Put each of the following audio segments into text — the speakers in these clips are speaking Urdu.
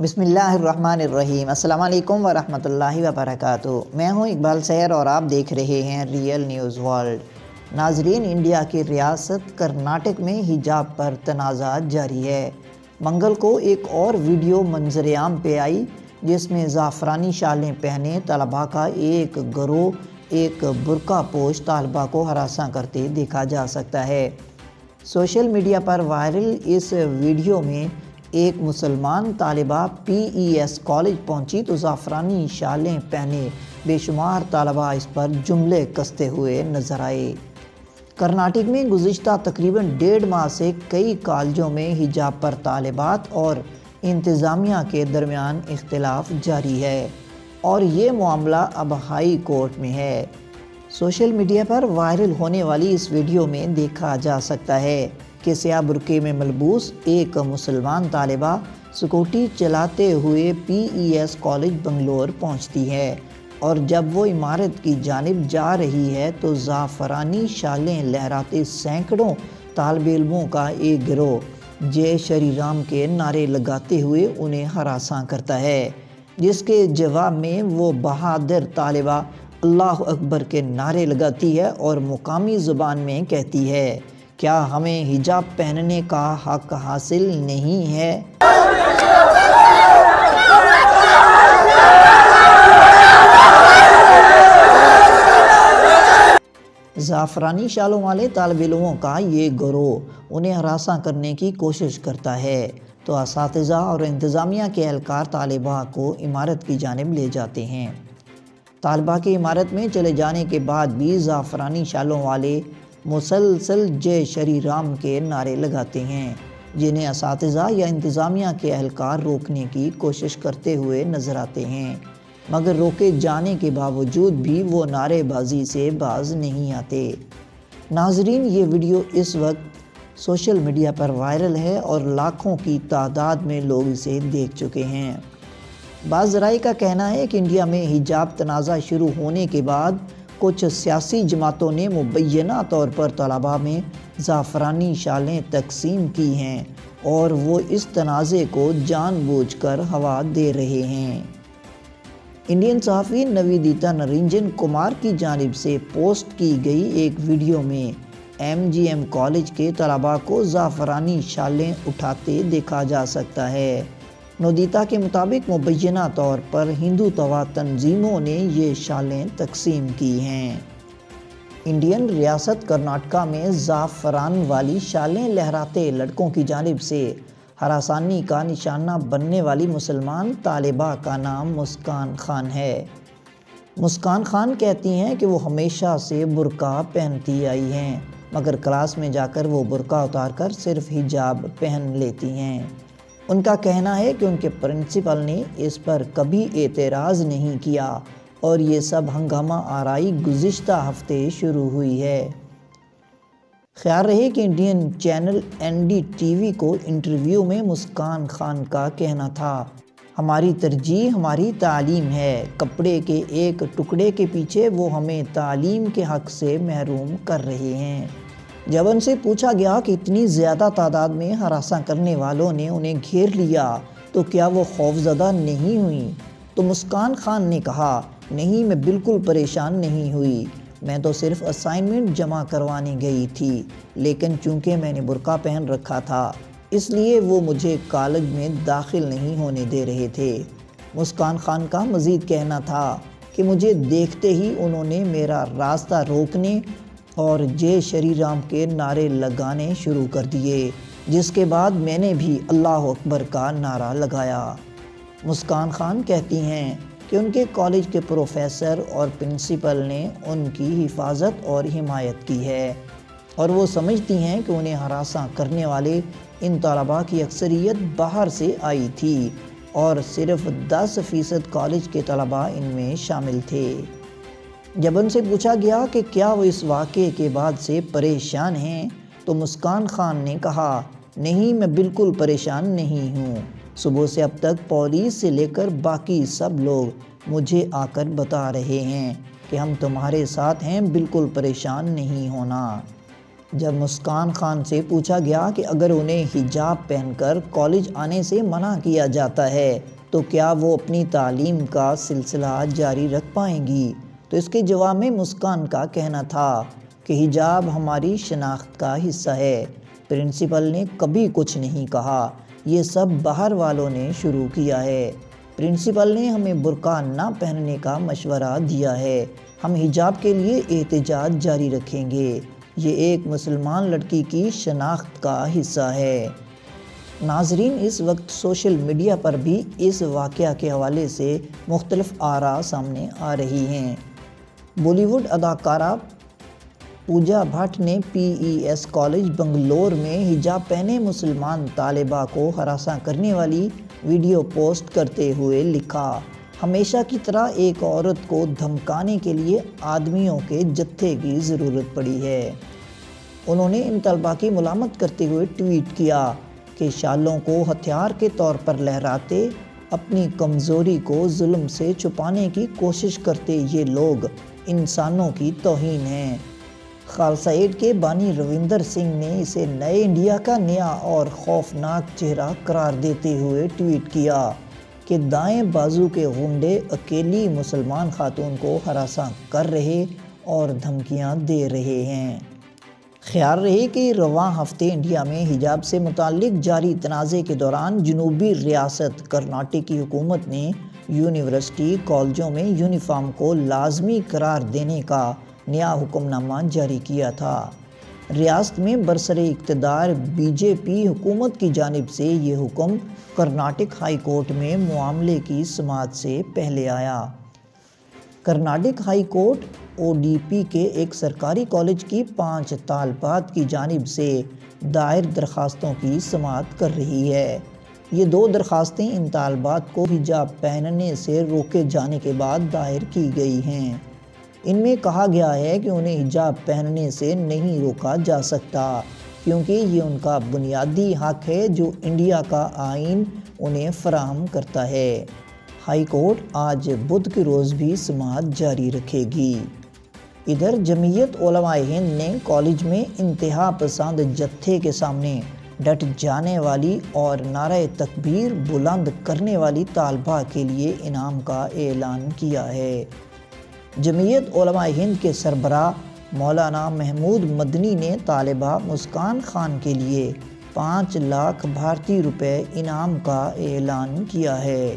بسم اللہ الرحمن الرحیم۔ السلام علیکم ورحمۃ اللہ وبرکاتہ۔ میں ہوں اقبال سیر اور آپ دیکھ رہے ہیں ریئل نیوز ورلڈ۔ ناظرین، انڈیا کی ریاست کرناٹک میں حجاب پر تنازعات جاری ہے۔ منگل کو ایک اور ویڈیو منظر عام پہ آئی جس میں زعفرانی شالیں پہنے طلباء کا ایک گروہ ایک برقع پوش طالبہ کو ہراساں کرتے دیکھا جا سکتا ہے۔ سوشل میڈیا پر وائرل اس ویڈیو میں ایک مسلمان طالبہ پی ای ایس کالج پہنچی تو زعفرانی شالیں پہنے بے شمار طالبہ اس پر جملے کستے ہوئے نظر آئے۔ کرناٹک میں گزشتہ تقریباً 1.5 ماہ سے کئی کالجوں میں حجاب پر طالبات اور انتظامیہ کے درمیان اختلاف جاری ہے اور یہ معاملہ اب ہائی کورٹ میں ہے۔ سوشل میڈیا پر وائرل ہونے والی اس ویڈیو میں دیکھا جا سکتا ہے کہ سیاہ برقعے میں ملبوس ایک مسلمان طالبہ سکوٹی چلاتے ہوئے پی ای ایس کالج بنگلور پہنچتی ہے اور جب وہ عمارت کی جانب جا رہی ہے تو زعفرانی شالیں لہراتے سینکڑوں طالب علموں کا ایک گروہ جے شری رام کے نعرے لگاتے ہوئے انہیں ہراساں کرتا ہے، جس کے جواب میں وہ بہادر طالبہ اللہ اکبر کے نعرے لگاتی ہے اور مقامی زبان میں کہتی ہے، کیا ہمیں حجاب پہننے کا حق حاصل نہیں ہے؟ زعفرانی شالوں والے طالب علموں کا یہ گروہ انہیں ہراساں کرنے کی کوشش کرتا ہے تو اساتذہ اور انتظامیہ کے اہلکار طالبہ کو عمارت کی جانب لے جاتے ہیں۔ طالبہ کی عمارت میں چلے جانے کے بعد بھی زعفرانی شالوں والے مسلسل جے شری رام کے نعرے لگاتے ہیں، جنہیں اساتذہ یا انتظامیہ کے اہلکار روکنے کی کوشش کرتے ہوئے نظر آتے ہیں، مگر روکے جانے کے باوجود بھی وہ نعرے بازی سے باز نہیں آتے۔ ناظرین، یہ ویڈیو اس وقت سوشل میڈیا پر وائرل ہے اور لاکھوں کی تعداد میں لوگ اسے دیکھ چکے ہیں۔ بعض ذرائع کا کہنا ہے کہ انڈیا میں حجاب تنازع شروع ہونے کے بعد کچھ سیاسی جماعتوں نے مبینہ طور پر طلباء میں زعفرانی شالیں تقسیم کی ہیں اور وہ اس تنازع کو جان بوجھ کر ہوا دے رہے ہیں۔ انڈین صحافی نویدیتا نرنجن کمار کی جانب سے پوسٹ کی گئی ایک ویڈیو میں ایم جی ایم کالج کے طلباء کو زعفرانی شالیں اٹھاتے دیکھا جا سکتا ہے۔ نودیتا کے مطابق مبینہ طور پر ہندوتوا تنظیموں نے یہ شالیں تقسیم کی ہیں۔ انڈین ریاست کرناٹکا میں زعفران والی شالیں لہراتے لڑکوں کی جانب سے ہراسانی کا نشانہ بننے والی مسلمان طالبہ کا نام مسکان خان ہے۔ مسکان خان کہتی ہیں کہ وہ ہمیشہ سے برقع پہنتی آئی ہیں، مگر کلاس میں جا کر وہ برقع اتار کر صرف حجاب پہن لیتی ہیں۔ ان کا کہنا ہے کہ ان کے پرنسپل نے اس پر کبھی اعتراض نہیں کیا اور یہ سب ہنگامہ آرائی گزشتہ ہفتے شروع ہوئی ہے۔ خیال رہے کہ Indian channel N D T V کو انٹرویو میں مسکان خان کا کہنا تھا، ہماری ترجیح ہماری تعلیم ہے، کپڑے کے ایک ٹکڑے کے پیچھے وہ ہمیں تعلیم کے حق سے محروم کر رہے ہیں۔ جب ان سے پوچھا گیا کہ اتنی زیادہ تعداد میں ہراساں کرنے والوں نے انہیں گھیر لیا تو کیا وہ خوفزدہ نہیں ہوئیں، تو مسکان خان نے کہا، نہیں، میں بالکل پریشان نہیں ہوئی، میں تو صرف اسائنمنٹ جمع کروانے گئی تھی، لیکن چونکہ میں نے برقع پہن رکھا تھا اس لیے وہ مجھے کالج میں داخل نہیں ہونے دے رہے تھے۔ مسکان خان کا مزید کہنا تھا کہ مجھے دیکھتے ہی انہوں نے میرا راستہ روکنے اور جے شری رام کے نعرے لگانے شروع کر دیے، جس کے بعد میں نے بھی اللہ اکبر کا نعرہ لگایا۔ مسکان خان کہتی ہیں کہ ان کے کالج کے پروفیسر اور پرنسپل نے ان کی حفاظت اور حمایت کی ہے اور وہ سمجھتی ہیں کہ انہیں ہراساں کرنے والے ان طلباء کی اکثریت باہر سے آئی تھی اور صرف 10% کالج کے طلباء ان میں شامل تھے۔ جب ان سے پوچھا گیا کہ کیا وہ اس واقعے کے بعد سے پریشان ہیں تو مسکان خان نے کہا، نہیں، میں بالکل پریشان نہیں ہوں، صبح سے اب تک پولیس سے لے کر باقی سب لوگ مجھے آ کر بتا رہے ہیں کہ ہم تمہارے ساتھ ہیں، بالکل پریشان نہیں ہونا۔ جب مسکان خان سے پوچھا گیا کہ اگر انہیں حجاب پہن کر کالج آنے سے منع کیا جاتا ہے تو کیا وہ اپنی تعلیم کا سلسلہ جاری رکھ پائیں گی، تو اس کے جواب میں مسکان کا کہنا تھا کہ حجاب ہماری شناخت کا حصہ ہے۔ پرنسپل نے کبھی کچھ نہیں کہا، یہ سب باہر والوں نے شروع کیا ہے۔ پرنسپل نے ہمیں برقع نہ پہننے کا مشورہ دیا ہے، ہم حجاب کے لیے احتجاج جاری رکھیں گے، یہ ایک مسلمان لڑکی کی شناخت کا حصہ ہے۔ ناظرین، اس وقت سوشل میڈیا پر بھی اس واقعہ کے حوالے سے مختلف آراء سامنے آ رہی ہیں۔ بالی ووڈ اداکارہ پوجا بھٹ نے PES کالج بنگلور میں حجاب پہنے مسلمان طالبہ کو ہراساں کرنے والی ویڈیو پوسٹ کرتے ہوئے لکھا، ہمیشہ کی طرح ایک عورت کو دھمکانے کے لیے آدمیوں کے جتھے کی ضرورت پڑی ہے۔ انہوں نے ان طلبہ کی ملامت کرتے ہوئے ٹویٹ کیا کہ شالوں کو ہتھیار کے طور پر لہراتے اپنی کمزوری کو ظلم سے چھپانے کی کوشش کرتے یہ لوگ انسانوں کی توہین ہیں۔ خالصہ ایڈ کے بانی روندر سنگھ نے اسے نئے انڈیا کا نیا اور خوفناک چہرہ قرار دیتے ہوئے ٹویٹ کیا کہ دائیں بازو کے غنڈے اکیلی مسلمان خاتون کو ہراساں کر رہے اور دھمکیاں دے رہے ہیں۔ خیال رہے کہ رواں ہفتے انڈیا میں حجاب سے متعلق جاری تنازع کے دوران جنوبی ریاست کرناٹک کی حکومت نے یونیورسٹی کالجوں میں یونیفارم کو لازمی قرار دینے کا نیا حکم نامہ جاری کیا تھا۔ ریاست میں برسر اقتدار BJP حکومت کی جانب سے یہ حکم کرناٹک ہائی کورٹ میں معاملے کی سماعت سے پہلے آیا۔ کرناٹک ہائی کورٹ ODP کے ایک سرکاری کالج کی 5 طالبات کی جانب سے دائر درخواستوں کی سماعت کر رہی ہے۔ یہ 2 درخواستیں ان طالبات کو حجاب پہننے سے روکے جانے کے بعد دائر کی گئی ہیں۔ ان میں کہا گیا ہے کہ انہیں حجاب پہننے سے نہیں روکا جا سکتا کیونکہ یہ ان کا بنیادی حق ہے جو انڈیا کا آئین انہیں فراہم کرتا ہے۔ ہائی کورٹ آج بدھ کے روز بھی سماعت جاری رکھے گی۔ ادھر جمعیت علماء ہند نے کالج میں انتہا پسند جتھے کے سامنے ڈٹ جانے والی اور نعرہ تکبیر بلند کرنے والی طالبہ کے لیے انعام کا اعلان کیا ہے۔ جمعیت علماء ہند کے سربراہ مولانا محمود مدنی نے طالبہ مسکان خان کے لیے 5 لاکھ بھارتی روپے انعام کا اعلان کیا ہے۔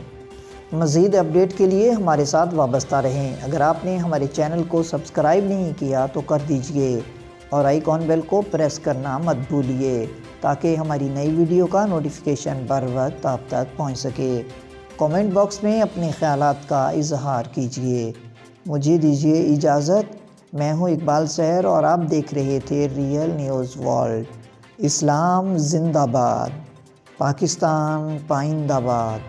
مزید اپڈیٹ کے لیے ہمارے ساتھ وابستہ رہیں۔ اگر آپ نے ہمارے چینل کو سبسکرائب نہیں کیا تو کر دیجئے اور آئیکن بیل کو پریس کرنا مت بھولیے تاکہ ہماری نئی ویڈیو کا نوٹیفیکیشن بر وقت آپ تک پہنچ سکے۔ کامنٹ باکس میں اپنے خیالات کا اظہار کیجئے۔ مجھے دیجئے اجازت، میں ہوں اقبال سحر اور آپ دیکھ رہے تھے ریئل نیوز ورلڈ۔ اسلام زندہ باد، پاکستان پائندہ باد۔